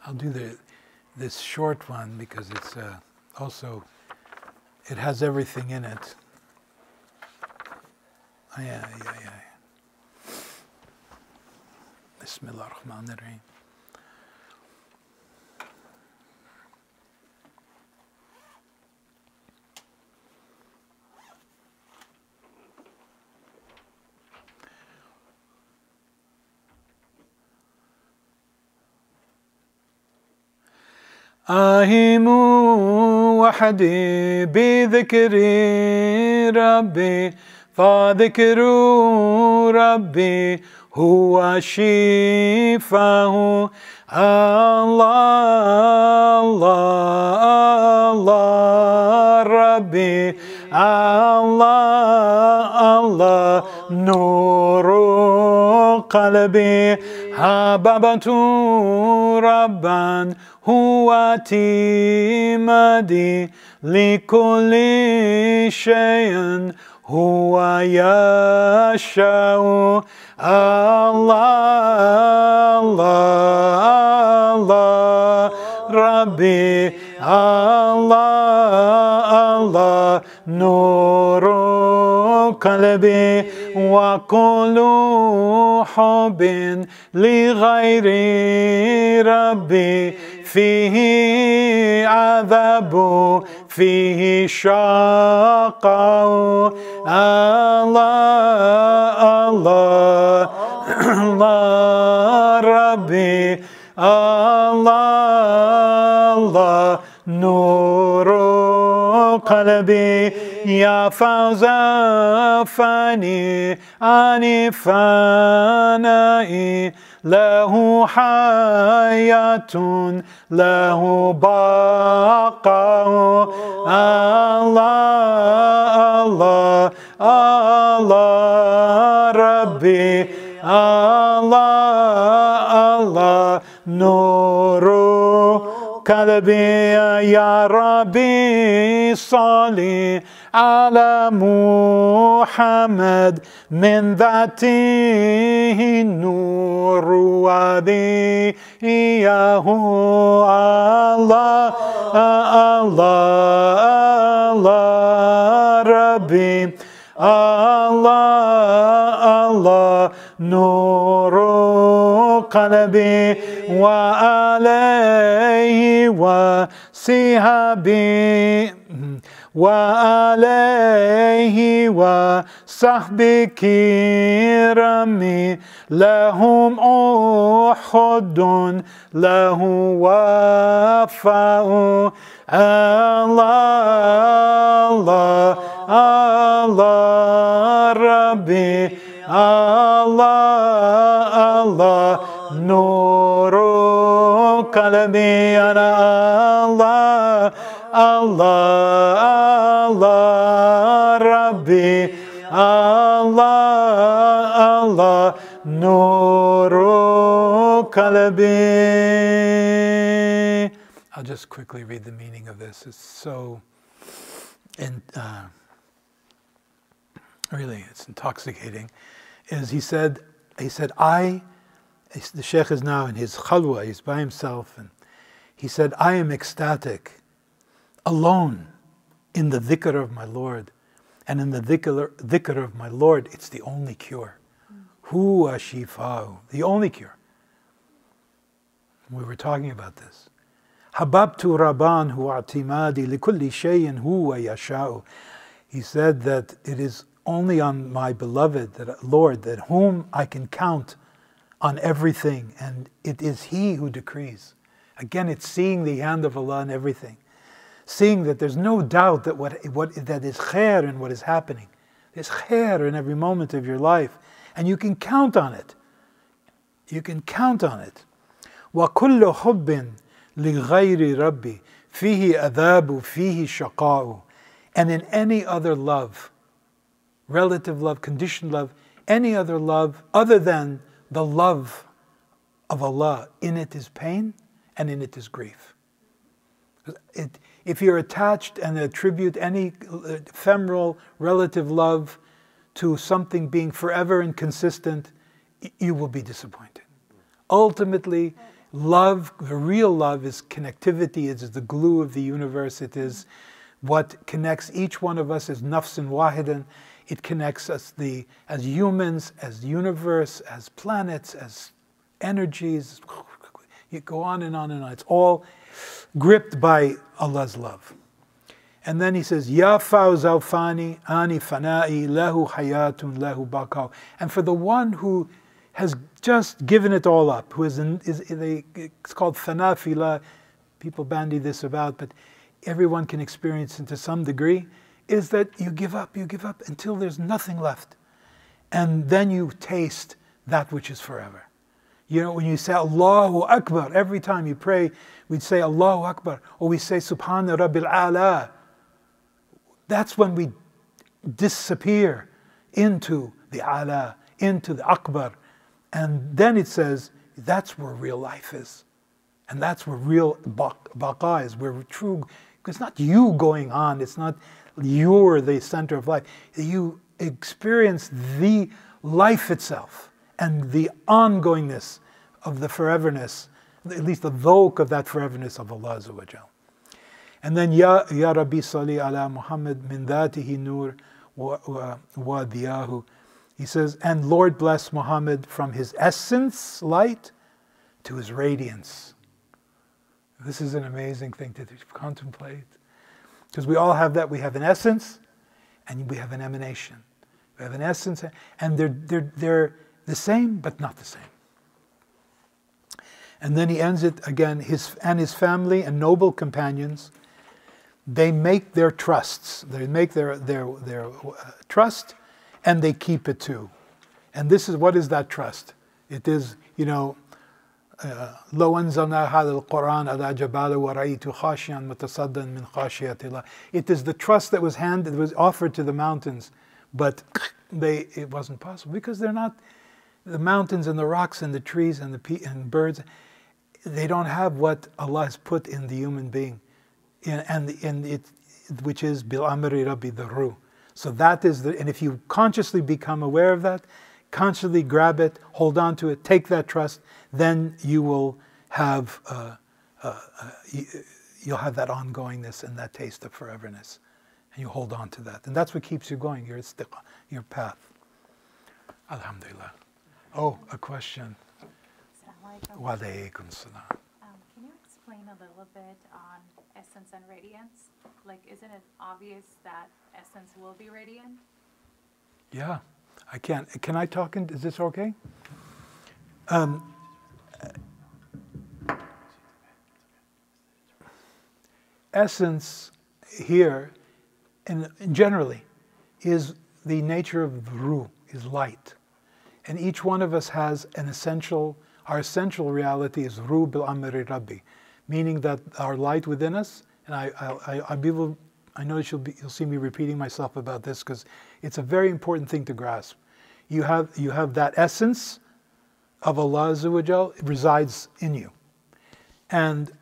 I'll do this short one because it's also, it has everything in it. Yeah. Bismillah ar-Rahman ar-Rahim. أهيم وحدي بذكري ربي فذكر ربي هو شفاه الله الله الله ربي الله الله نور قلبي حببت ربا هو تيمدي لكل شيء هو يشاء الله الله الله ربي الله الله نور قلبي وكل حب لغير ربي فيه عذاب فيه شقاء الله الله الله ربي الله الله نور قلبي يا فوز فاني عن فنائي له حياة له بقاء الله الله الله ربي الله الله نور قلبي يا ربي صلي على محمد من ذاته النور وذي هو الله الله الله ربي الله الله نور قلبي وعليه وصحبه وعليه وصحبه كرامي لهم أحد له وفاء الله الله ربي الله الله نور قلبي أنا الله الله الله ربي الله الله نور قلبي. I'll just quickly read the meaning of this. It's so, really, it's intoxicating. He said, the Shaykh is now in his khalwa, he's by himself, and he said, I am ecstatic, alone, in the dhikr of my Lord. And in the dhikr of my Lord, it's the only cure. Huwa shifa'u, the only cure. We were talking about this. Hababtu Rabban huwa atimadi likulli shayin huwa yasha'u. He said that it is only on my beloved, that Lord, that whom I can count on everything, and it is He who decrees. Again, it's seeing the hand of Allah in everything. Seeing that there's no doubt that that is khair in what is happening. There's khair in every moment of your life. And you can count on it. You can count on it. وَكُلُّ حُبٍّ لِغَيْرِ رَبِّي فِيهِ أَذَابُ فِيهِ شَقَاءُ. And in any other love, relative love, conditioned love, any other love other than the love of Allah, in it is pain and in it is grief. If you're attached and attribute any ephemeral relative love to something being forever and consistent, you will be disappointed. Ultimately, Love, the real love, is connectivity. It is the glue of the universe. It is what connects each one of us as nafsin wahidan. It connects us as humans, as universe, as planets, as energies. You go on and on and on. It's all gripped by Allah's love. And then he says, Ya fawzaw fani ani fana'i lahu hayatun lahu baqaw. And for the one who has just given it all up, who it's called fana fila, people bandy this about, but everyone can experience it to some degree, is that you give up until there's nothing left. And then you taste that which is forever. You know, when you say Allahu Akbar, every time you pray, we'd say Allahu Akbar, or we say Subhana Rabbil A'la. That's when we disappear into the A'la, into the Akbar. And then it says, that's where real life is. And that's where real baqa is, where true, it's not you going on, it's not you're the center of life. You experience the life itself and the ongoingness of the foreverness, at least the dhawq of that foreverness of Allah Azza wa Jal. And then, Ya Rabbi Salli ala Muhammad min dhatihi nur wa diyahu. He says, and Lord bless Muhammad from his essence, light, to his radiance. This is an amazing thing to contemplate. Because we all have that. We have an essence and we have an emanation. We have an essence and they're the same but not the same. And then he ends it again, his family and noble companions, they make their trusts. They make their trust and they keep it too. And this is, what is that trust? It is, you know, لو أنزلنا هذا القرآن على جبال ورأيت خاشعا متصدعا من خشية الله. It is the trust that was offered to the mountains, but it wasn't possible because they're not, the mountains and the rocks and the trees and the birds, they don't have what Allah has put in the human being, which is bil amri rabbi, the ruh. So that is and if you consciously become aware of that, consciously grab it, hold on to it, take that trust, then you will have you'll have that ongoingness and that taste of foreverness, and you hold on to that, and that's what keeps you going. Your istiqah, your path. Alhamdulillah. Oh, a question. Wa alaykum salam. Can you explain a little bit on essence and radiance? Like, isn't it obvious that essence will be radiant? Yeah, I can. Can I talk? Is this okay? Essence here, and generally, is the nature of ruh, is light. And each one of us has an essential, our essential reality is ruh bil amri rabbi, meaning that our light within us, and I know you'll see me repeating myself about this because it's a very important thing to grasp. You have that essence of Allah Azza wa Jal resides in you. And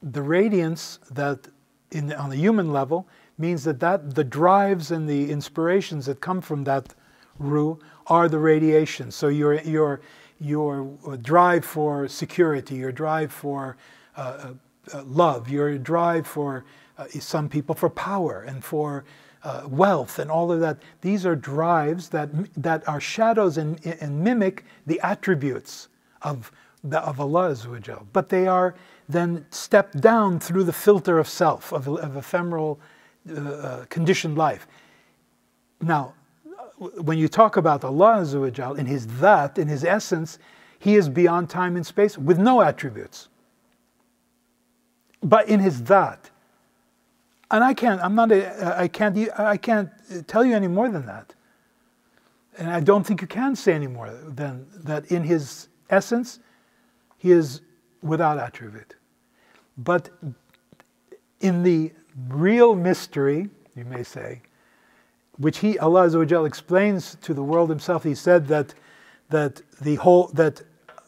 the radiance that on the human level means that the drives and the inspirations that come from that ruh are the radiation. So your drive for security, your drive for love, your drive for some people for power and for wealth and all of that. These are drives that are shadows and mimic the attributes of Allah Azza wa Jal. But they are then stepped down through the filter of self, of ephemeral conditioned life. Now, when you talk about Allah Azza wa Jal, in His dhat, in His essence, He is beyond time and space with no attributes. But in His dhat, and I can't tell you any more than that. And I don't think you can say any more than that in His essence, He is without attribute. But in the real mystery, you may say, which Allah Azza wa Jal explains to the world Himself, He said that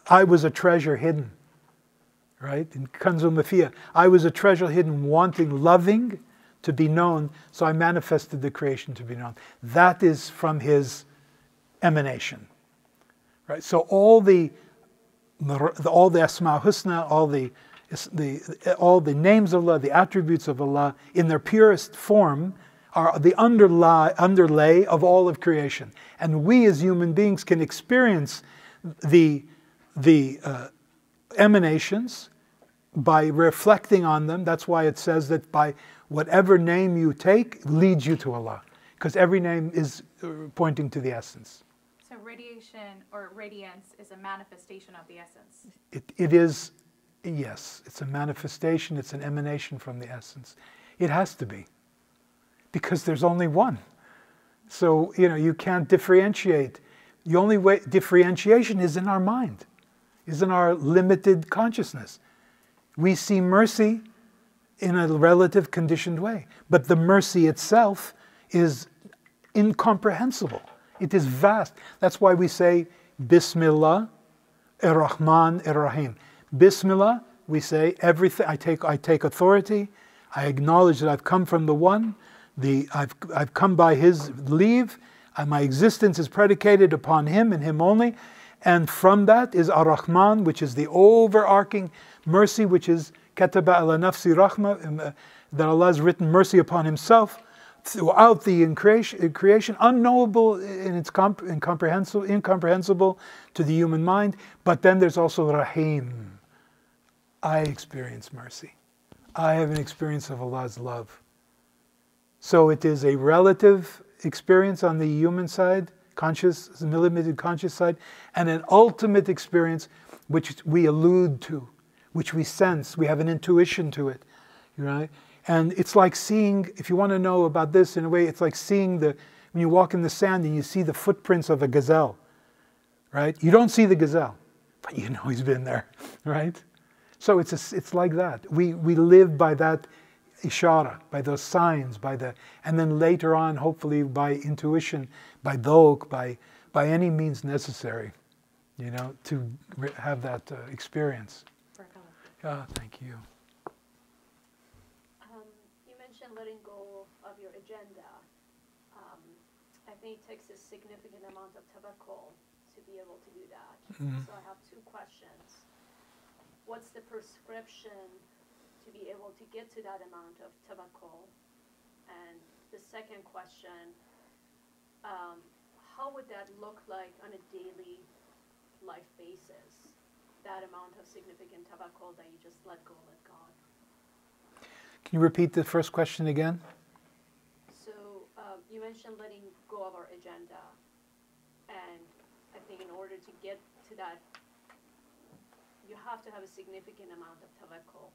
I was a treasure hidden. Right? In Kanzul Mafiyah, I was a treasure hidden, wanting, loving to be known, so I manifested the creation to be known. That is from His emanation. Right? So all the all the Asma Husna, all the names of Allah, the attributes of Allah in their purest form are the underlay of all of creation. And we as human beings can experience the emanations by reflecting on them. That's why it says that by whatever name you take leads you to Allah, because every name is pointing to the essence. So radiation or radiance is a manifestation of the essence. It is, yes, it's a manifestation, it's an emanation from the essence. It has to be, because there's only one. So, you can't differentiate. The only way differentiation is in our mind, is in our limited consciousness. We see mercy in a relative conditioned way, but the mercy itself is incomprehensible. It is vast. That's why we say Bismillah ar-Rahman ar-Rahim. Bismillah, we say everything. I take authority. I acknowledge that I've come from the One. I've come by His leave. My existence is predicated upon Him and Him only. And from that is ar-Rahman, which is the overarching mercy, which is Kataba ala nafsi rahma, that Allah has written mercy upon Himself throughout the creation, unknowable and it's incomprehensible to the human mind. But then there's also Rahim. I experience mercy. I have an experience of Allah's love. So it is a relative experience on the human side, conscious, limited conscious side, and an ultimate experience which we allude to, which we sense. We have an intuition to it, right? And it's like seeing, if you want to know about this in a way, it's like seeing when you walk in the sand and you see the footprints of a gazelle, right? You don't see the gazelle, but you know he's been there, right? So it's like that. We live by that ishara, by those signs, and then later on, hopefully by intuition, by dhawq, by any means necessary, to have that experience. Thank you. You mentioned letting go of your agenda. I think it takes a significant amount of tawakkul to be able to do that. So I have two questions. What's the prescription to be able to get to that amount of tawakkul? And the second question, how would that look like on a daily life basis? That amount of significant tawakkul that you just let go, let God. Can you repeat the first question again? So you mentioned letting go of our agenda, and I think in order to get to that, you have to have a significant amount of tawakkul.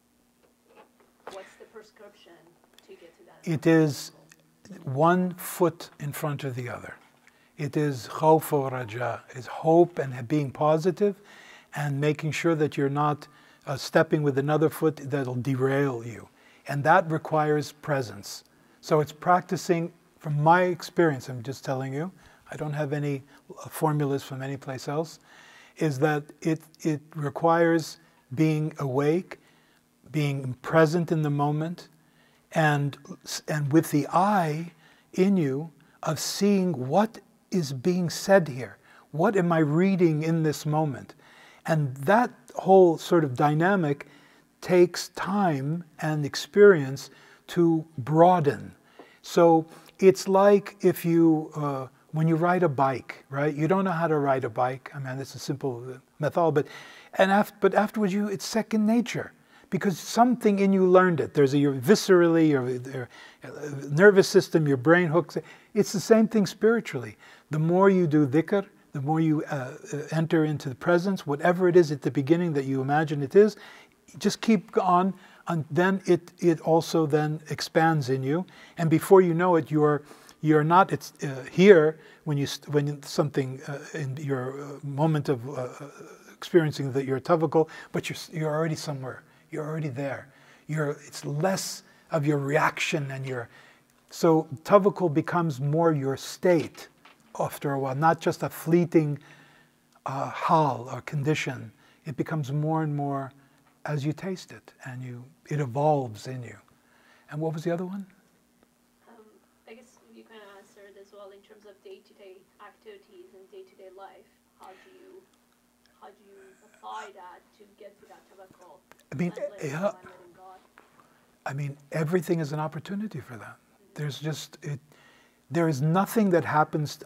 What's the prescription to get to that? It is one foot in front of the other. It is khawf wa raja, is hope and being positive, and making sure that you're not stepping with another foot that'll derail you. And that requires presence. So it's practicing, from my experience, I'm just telling you, I don't have any formulas from any place else, is that it requires being awake, being present in the moment, and with the eye in you of seeing what is being said here. What am I reading in this moment? And that whole sort of dynamic takes time and experience to broaden. So it's like if you, when you ride a bike, right? You don't know how to ride a bike. I mean, it's a simple method, but afterwards it's second nature, because something in you learned it. There's viscerally, your nervous system, your brain hooks it. It's the same thing spiritually. The more you do dhikr, the more you enter into the presence, whatever it is at the beginning that you imagine it is, just keep on, and then it also then expands in you, and before you know it, you're not here when something in your moment of experiencing that you're tawakkul, but you're already somewhere. You're already there. It's less of your reaction so tawakkul becomes more your state after a while, not just a fleeting hal or condition. It becomes more and more as you taste it, and it evolves in you. And what was the other one? I guess you can answer it as well in terms of day-to-day activities and day-to-day life. how do you apply that to get to that tawakkul? I mean, Letting yeah. go and letting God. I mean, everything is an opportunity for that. There's just there is nothing that happens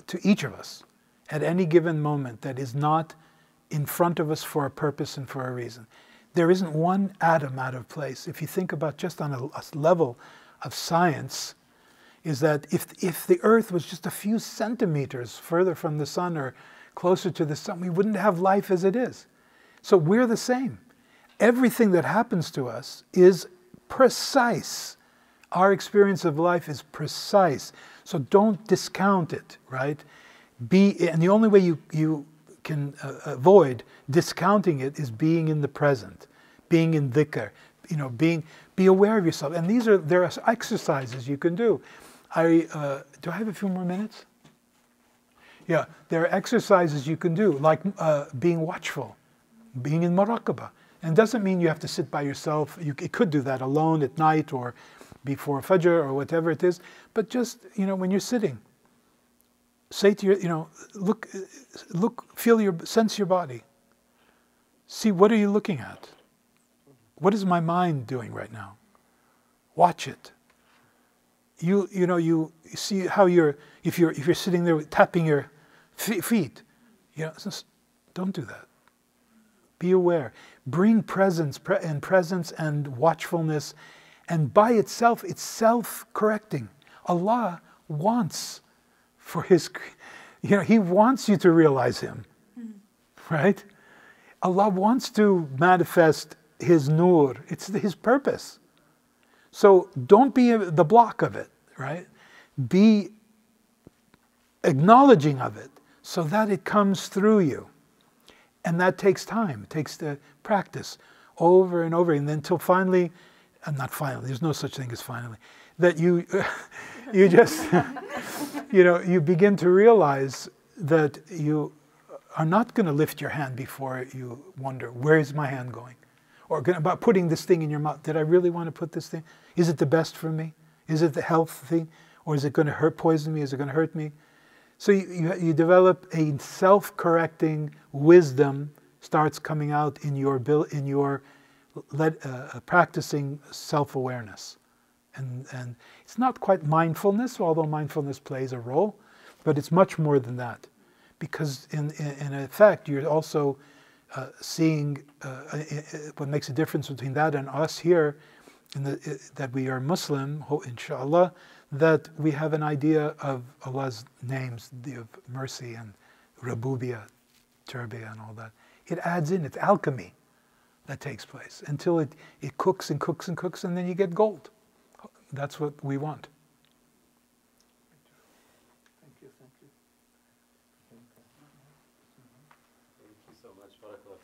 to each of us at any given moment that is not in front of us for a purpose and for a reason. There isn't one atom out of place. If you think about just on a level of science, is that if the Earth was just a few centimeters further from the sun or closer to the sun, we wouldn't have life as it is. So we're the same. Everything that happens to us is precise. Our experience of life is precise. So don't discount it, right? And the only way you can avoid discounting it is being in the present, being in dhikr, be aware of yourself. And there are exercises you can do. Do I have a few more minutes? Yeah, there are exercises you can do, like being watchful, being in muraqabah. And it doesn't mean you have to sit by yourself. You could do that alone at night or before Fajr or whatever it is. But just, when you're sitting, say to your, look, sense your body. See, what are you looking at? What is my mind doing right now? Watch it. You see how if you're sitting there tapping your feet, don't do that. Be aware. Bring presence and watchfulness, and by itself, it's self-correcting. Allah wants for His, He wants you to realize Him, right? Allah wants to manifest His nur. It's His purpose. So don't be the block of it, right? Be acknowledging of it so that it comes through you. And that takes time. It takes the practice over and over, and then until finally, not finally, there's no such thing as finally, that you just, you begin to realize that you are not going to lift your hand before you wonder, where is my hand going? Or about putting this thing in your mouth. Did I really want to put this thing? Is it the best for me? Is it the health thing? Or is it going to poison me? Is it going to hurt me? So you develop a self-correcting wisdom starts coming out in your practicing self-awareness. And it's not quite mindfulness, although mindfulness plays a role, but it's much more than that. Because in effect, you're also seeing what makes a difference between that and us here, that we are Muslim, inshallah, that we have an idea of Allah's names, of mercy and Rabubiyah, Tarbiyah and all that. It adds in, it's alchemy that takes place until it cooks and cooks and cooks, and then you get gold. That's what we want. Thank you so much, Barakallah.